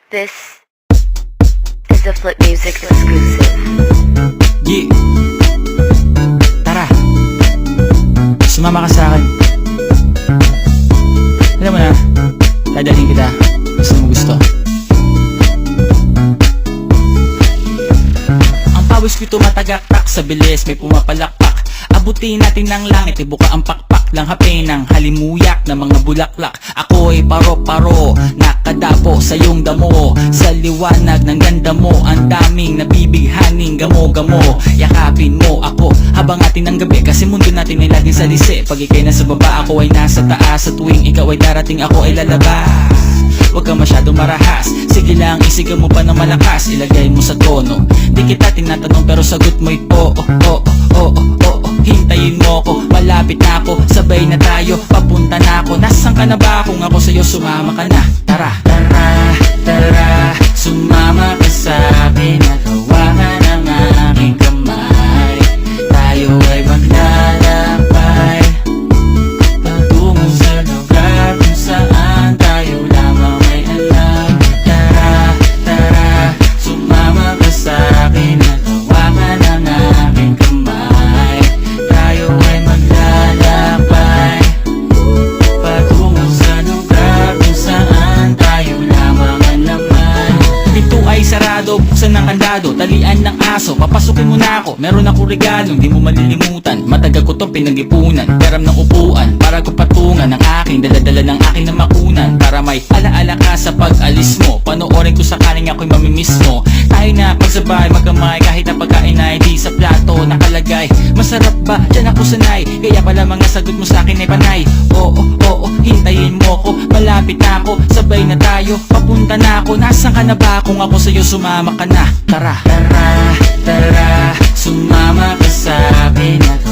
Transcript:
This is a Flip Music exclusive. Yeah. Tara, sumama ka sa akin. Alam mo na, dadalhin kita. Gusto mo gusto. Ang pawis ko'y tumatagaktak sa bilis, may pumapalakpak. Abutin natin ng langit, ibuka ang pakpak lang hapin ng halimuyak na mga bulaklak. Ako'y paro-paro, nakadapo sa iyong damo. Sa liwanag ng ganda mo, ang daming nabibighaning gamo-gamo. Yakapin mo ako habang atin ng gabi, kasi mundo natin ay laging salisi. Pag ikay nasa baba, ako ay nasa taas. Sa tuwing ikaw ay darating, ako ay lalabas. Huwag ka masyadong marahas, sige lang isigaw mo pa ng malakas. Ilagay mo sa tono, di kita tinatanong pero sagot mo'y oo, oo, oo, oo. Hintayin mo ko, malapit na ako, sabay na tayo, papunta na ako. Nasaan ka na ba? Kung ako sa'yo, sumama ka na. Tara, tara, tara, sumama ka sa'kin at hawakan ang aking kamay. Tayo ay maglalakbay patungo sa lugar kung saan tayo lamang may alam. Tara, tara, sumama ka sa'kin at hawakan ang aking kamay. Tayo ay maglalakbay patungo sa lugar kung saan tayo lamang ang laman. Pinto ay sarado, buksan ng kandado, talian ng aso, papasukin mo na ako. Meron ako regalo, hindi mo malilimutan. Matagal ko tong pinag-ipunan, peram ng upuan para ko patungan ang aking daladala ng aking na makunan. Para may alaala ka sa pag-alis mo, panoorin ko sakaling ako'y mamimiss mo. Tayo na pagsabay, magkamay, kahit na pagkain ay di sa plato nakalagay. Masarap ba? Diyan ako sanay, kaya pala mga sagot mo sa akin ay panay. Oo, oo, hintayin mo ko, malapit na ako, sabay na tayo, papunta na ako. Nasaan ka na ba? Kung ako sa'yo, sumama ka na. Tara, tara, tara, sumama ka sa'kin at